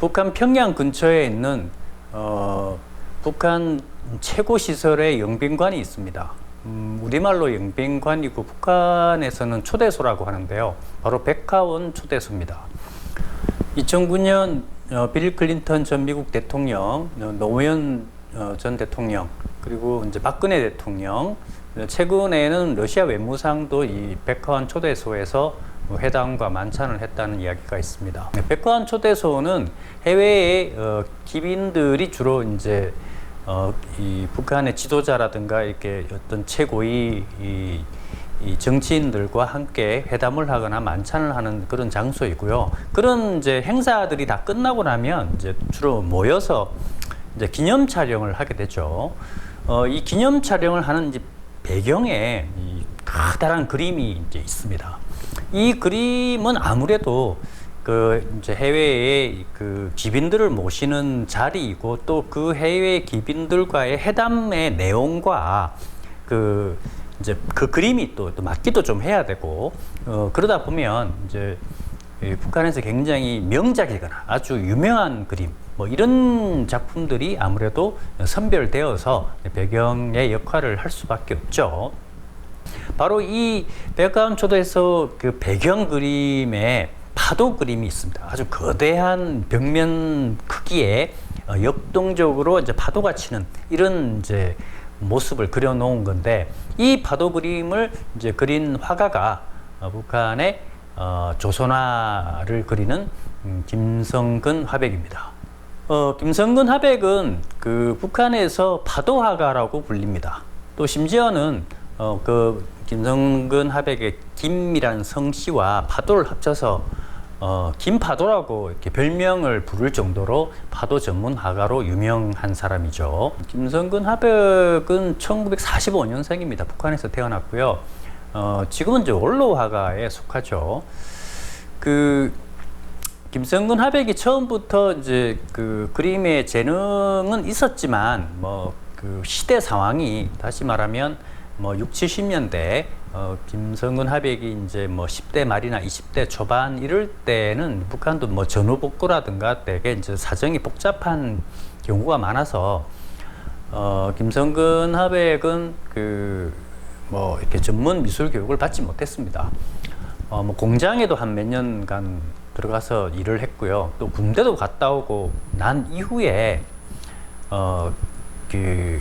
북한 평양 근처에 있는 북한 최고 시설의 영빈관이 있습니다. 우리말로 영빈관이고 북한에서는 초대소라고 하는데요. 바로 백화원 초대소입니다. 2009년 빌 클린턴 전 미국 대통령, 노무현 전 대통령, 그리고 이제 박근혜 대통령, 최근에는 러시아 외무상도 이 백화원 초대소에서 회담과 만찬을 했다는 이야기가 있습니다. 백화원 초대소는 해외의 기빈들이 주로 이제 이 북한의 지도자라든가 이렇게 어떤 최고위 이 정치인들과 함께 회담을 하거나 만찬을 하는 그런 장소이고요. 그런 이제 행사들이 다 끝나고 나면 이제 주로 모여서 이제 기념 촬영을 하게 되죠. 이 기념 촬영을 하는 이제 배경에 이 커다란 그림이 이제 있습니다. 이 그림은 아무래도 그 이제 해외의 그 기빈들을 모시는 자리이고 또 그 해외 기빈들과의 회담의 내용과 그 이제 그 그림이 또 맞기도 좀 해야 되고 그러다 보면 이제 북한에서 굉장히 명작이거나 아주 유명한 그림 뭐 이런 작품들이 아무래도 선별되어서 배경의 역할을 할 수밖에 없죠. 바로 이 백화원 초대소 그 배경 그림에 파도 그림이 있습니다. 아주 거대한 벽면 크기에 역동적으로 이제 파도가 치는 이런 이제 모습을 그려놓은 건데 이 파도 그림을 이제 그린 화가가 북한의 조선화를 그리는 김성근 화백입니다. 김성근 화백은 그 북한에서 파도화가라고 불립니다. 또 심지어는 그 김성근 화백의 김이라는 성씨와 파도를 합쳐서 김파도라고 이렇게 별명을 부를 정도로 파도 전문 화가로 유명한 사람이죠. 김성근 화백은 1945년생입니다. 북한에서 태어났고요. 지금은 이제 원로 화가에 속하죠. 그 김성근 화백이 처음부터 이제 그 그림의 재능은 있었지만 뭐 그 시대 상황이 다시 말하면 뭐 60, 70년대 김성근 화백이 이제 뭐 10대 말이나 20대 초반 이럴 때는 북한도 뭐 전후복구라든가 되게 이제 사정이 복잡한 경우가 많아서 김성근 화백은 그 뭐 이렇게 전문 미술 교육을 받지 못했습니다. 뭐 공장에도 한 몇 년간 들어가서 일을 했고요. 또 군대도 갔다 오고 난 이후에 그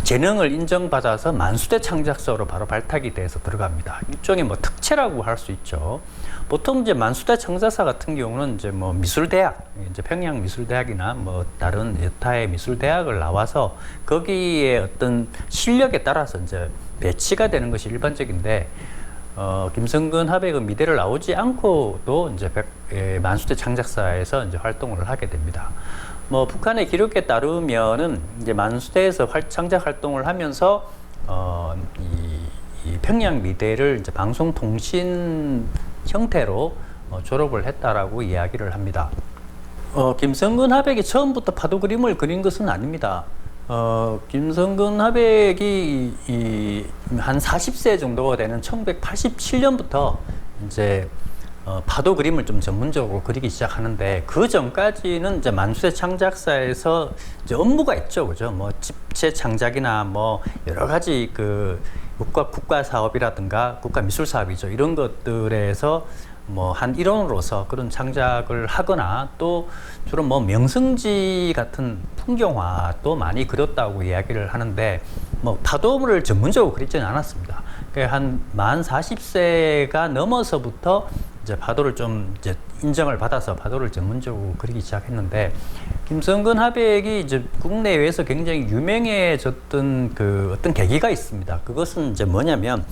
재능을 인정받아서 만수대 창작사로 바로 발탁이 돼서 들어갑니다. 일종의 뭐 특채라고 할 수 있죠. 보통 이제 만수대 창작사 같은 경우는 이제 뭐 미술대학, 이제 평양 미술대학이나 뭐 다른 여타의 미술대학을 나와서 거기에 어떤 실력에 따라서 이제 배치가 되는 것이 일반적인데 김성근 화백은 미대를 나오지 않고도 이제 만수대 창작사에서 이제 활동을 하게 됩니다. 뭐 북한의 기록에 따르면은 이제 만수대에서 창작 활동을 하면서 이 평양 미대를 이제 방송통신 형태로 졸업을 했다라고 이야기를 합니다. 김성근 화백이 처음부터 파도 그림을 그린 것은 아닙니다. 김성근 화백이 한 40세 정도가 되는 1987년부터 이제 파도 그림을 좀 전문적으로 그리기 시작하는데 그 전까지는 이제 만수대 창작사에서 이제 업무가 있죠, 그죠? 뭐 집체 창작이나 뭐 여러 가지 그 국가 사업이라든가 국가 미술 사업이죠. 이런 것들에서 뭐 한 일원으로서 그런 창작을 하거나 또 주로 뭐 명승지 같은 풍경화도 많이 그렸다고 이야기를 하는데 뭐 파도를 전문적으로 그리지는 않았습니다. 한 만 40세가 넘어서부터 이제 파도를 좀 이제 인정을 받아서 파도를 전문적으로 그리기 시작했는데 김성근 화백이 이제 국내외에서 굉장히 유명해졌던 그 어떤 계기가 있습니다. 그것은 이제 뭐냐면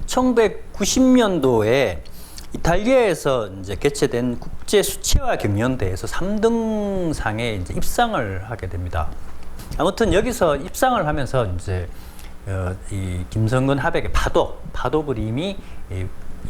1990년도에 이탈리아에서 이제 개최된 국제 수채화 경연대회에서 3등상에 이제 입상을 하게 됩니다. 아무튼 여기서 입상을 하면서 이제 이 김성근 화백의 파도 그림이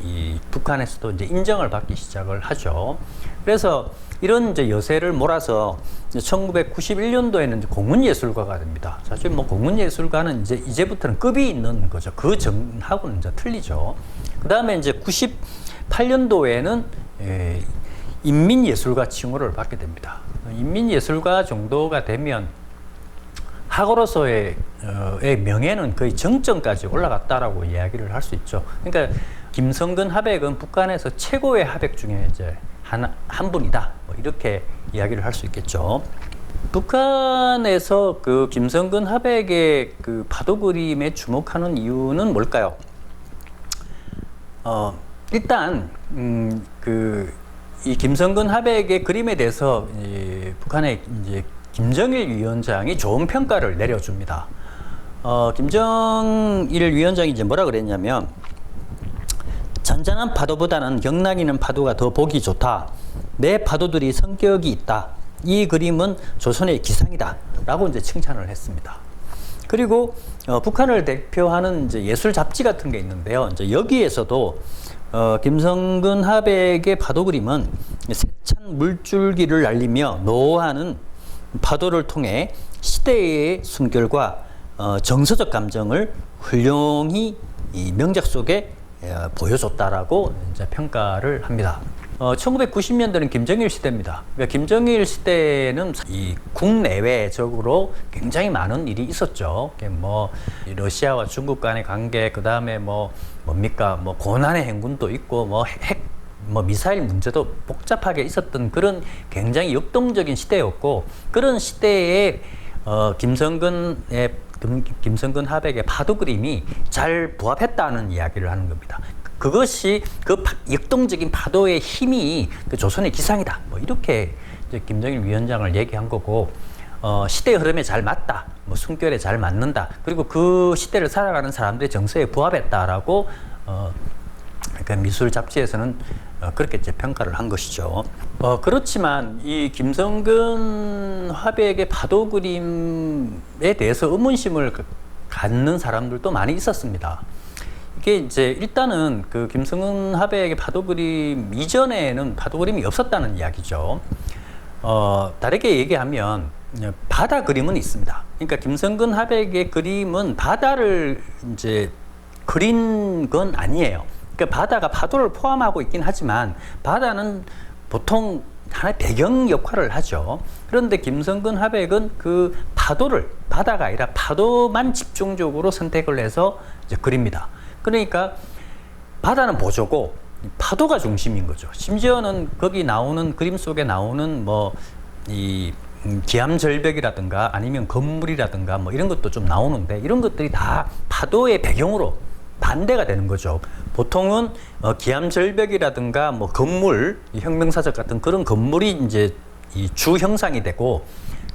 이 북한에서도 이제 인정을 받기 시작을 하죠. 그래서 이런 이제 여세를 몰아서 1991년도에는 공문예술가가 됩니다. 사실 뭐 공문예술가는 이제부터는 급이 있는 거죠. 그 전하고는 이제 틀리죠. 그 다음에 이제 98년도에는 인민예술가 칭호를 받게 됩니다. 인민예술가 정도가 되면 학으로서의 명예는 거의 정점까지 올라갔다라고 이야기를 할 수 있죠. 그러니까 김성근 하백은 북한에서 최고의 하백 중에 이제 한 분이다. 뭐 이렇게 이야기를 할 수 있겠죠. 북한에서 그 김성근 하백의 그 파도 그림에 주목하는 이유는 뭘까요? 일단 이 김성근 하백의 그림에 대해서 북한의 이제 김정일 위원장이 좋은 평가를 내려줍니다. 김정일 위원장이 이제 뭐라 그랬냐면, 잔잔한 파도보다는 경락있는 파도가 더 보기 좋다. 내 파도들이 성격이 있다. 이 그림은 조선의 기상이다. 라고 이제 칭찬을 했습니다. 그리고 북한을 대표하는 이제 예술 잡지 같은 게 있는데요. 이제 여기에서도 김성근 하백의 파도 그림은 세찬 물줄기를 날리며 노하는 파도를 통해 시대의 순결과 정서적 감정을 훌륭히 이 명작 속에 보여줬다라고 이제 평가를 합니다. 1990년대는 김정일 시대입니다. 그러니까 김정일 시대는 이 국내외적으로 굉장히 많은 일이 있었죠. 뭐 러시아와 중국 간의 관계, 그 다음에 뭡니까 고난의 행군도 있고 미사일 문제도 복잡하게 있었던 그런 굉장히 역동적인 시대였고, 그런 시대에 김성근 하백의 파도 그림이 잘 부합했다는 이야기를 하는 겁니다. 그것이 그 역동적인 파도의 힘이 그 조선의 기상이다. 뭐 이렇게 이제 김정일 위원장을 얘기한 거고, 시대의 흐름에 잘 맞다. 숨결에 잘 맞는다. 그리고 그 시대를 살아가는 사람들의 정서에 부합했다라고 그러니까 미술 잡지에서는 그렇게 이제 평가를 한 것이죠. 그렇지만 이 김성근 화백의 파도 그림에 대해서 의문심을 갖는 사람들도 많이 있었습니다. 이게 이제 일단은 그 김성근 화백의 파도 그림 이전에는 파도 그림이 없었다는 이야기죠. 다르게 얘기하면 바다 그림은 있습니다. 그러니까 김성근 화백의 그림은 바다를 이제 그린 건 아니에요. 그러니까 바다가 파도를 포함하고 있긴 하지만 바다는 보통 하나의 배경 역할을 하죠. 그런데 김성근 하백은 그 바다가 아니라 파도만 집중적으로 선택을 해서 이제 그립니다. 그러니까 바다는 보조고 파도가 중심인 거죠. 심지어는 거기 나오는 그림 속에 나오는 기암절벽이라든가 아니면 건물이라든가 이런 것도 좀 나오는데, 이런 것들이 다 파도의 배경으로 반대가 되는 거죠. 보통은 기암절벽이라든가 건물, 혁명사적 같은 그런 건물이 이제 이 주 형상이 되고,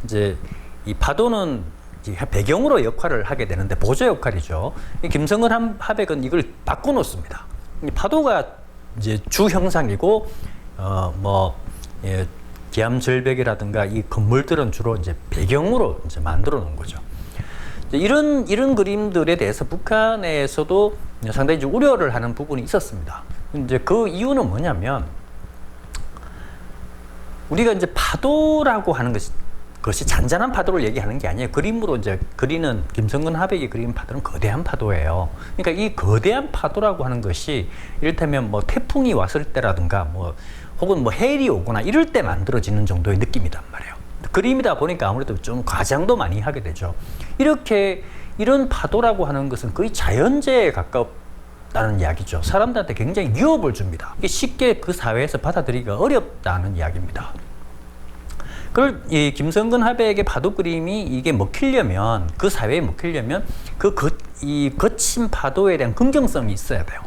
이제 이 파도는 배경으로 역할을 하게 되는데 보조 역할이죠. 김성근 하백은 이걸 바꿔놓습니다. 파도가 이제 주 형상이고, 기암절벽이라든가 이 건물들은 주로 이제 배경으로 이제 만들어 놓은 거죠. 이런 그림들에 대해서 북한에서도 상당히 좀 우려를 하는 부분이 있었습니다. 이제 그 이유는 뭐냐면, 우리가 이제 파도라고 하는 것이 잔잔한 파도를 얘기하는 게 아니에요. 그림으로 이제 그리는 김성근 하백이 그리는 파도는 거대한 파도예요. 그러니까 이 거대한 파도라고 하는 것이 이를테면 태풍이 왔을 때라든가 혹은 해일이 오거나 이럴 때 만들어지는 정도의 느낌이란 말이에요. 그림이다 보니까 아무래도 좀 과장도 많이 하게 되죠. 이런 파도라고 하는 것은 거의 자연재해에 가깝다는 이야기죠. 사람들한테 굉장히 위협을 줍니다. 이게 쉽게 그 사회에서 받아들이기가 어렵다는 이야기입니다. 그걸 이 김성근 하백의 파도 그림이 이게 먹히려면, 그 사회에 먹히려면 이 거친 파도에 대한 긍정성이 있어야 돼요.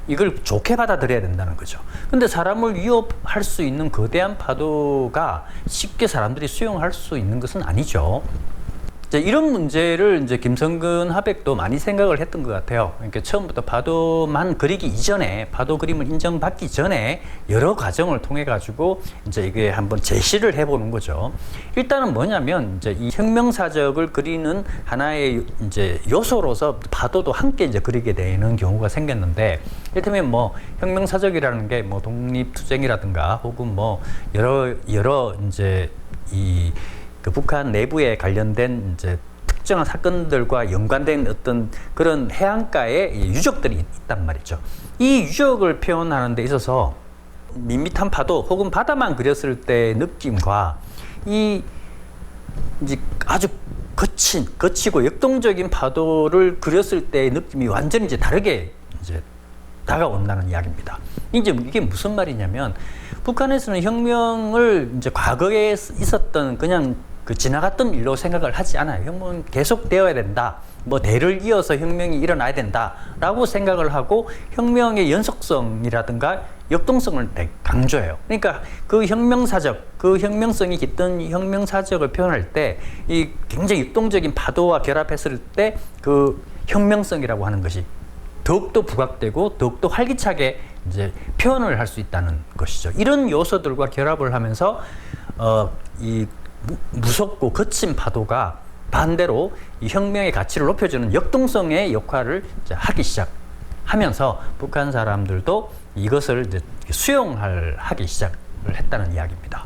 이걸 좋게 받아들여야 된다는 거죠. 근데 사람을 위협할 수 있는 거대한 파도가 쉽게 사람들이 수용할 수 있는 것은 아니죠. 이제 이런 문제를 이제 김성근 하백도 많이 생각을 했던 것 같아요. 그러니까 처음부터 파도만 그리기 이전에, 파도 그림을 인정받기 전에 여러 과정을 통해 가지고 이제 이게 한번 제시를 해보는 거죠. 일단은 뭐냐면 이제 이 혁명사적을 그리는 하나의 이제 요소로서 파도도 함께 이제 그리게 되는 경우가 생겼는데, 이를테면 뭐 혁명사적이라는 게 뭐 독립투쟁이라든가 혹은 뭐 여러 이제 그 북한 내부에 관련된 이제 특정한 사건들과 연관된 어떤 그런 해안가의 유적들이 있단 말이죠. 이 유적을 표현하는 데 있어서 밋밋한 파도 혹은 바다만 그렸을 때의 느낌과 이 이제 아주 거치고 역동적인 파도를 그렸을 때의 느낌이 완전히 이제 다르게 이제 다가온다는 이야기입니다. 이제 이게 무슨 말이냐면, 북한에서는 혁명을 이제 과거에 있었던 그냥 그 지나갔던 일로 생각을 하지 않아요. 혁명은 계속 되어야 된다. 뭐 대를 이어서 혁명이 일어나야 된다라고 생각을 하고 혁명의 연속성이라든가 역동성을 강조해요. 그러니까 그 혁명사적, 그 혁명성이 깃든 혁명사적을 표현할 때 이 굉장히 역동적인 파도와 결합했을 때 그 혁명성이라고 하는 것이 더욱더 부각되고 더욱더 활기차게 이제 표현을 할 수 있다는 것이죠. 이런 요소들과 결합을 하면서 이 무섭고 거친 파도가 반대로 이 혁명의 가치를 높여주는 역동성의 역할을 이제 하기 시작하면서 북한 사람들도 이것을 이제 수용하기 시작을 했다는 이야기입니다.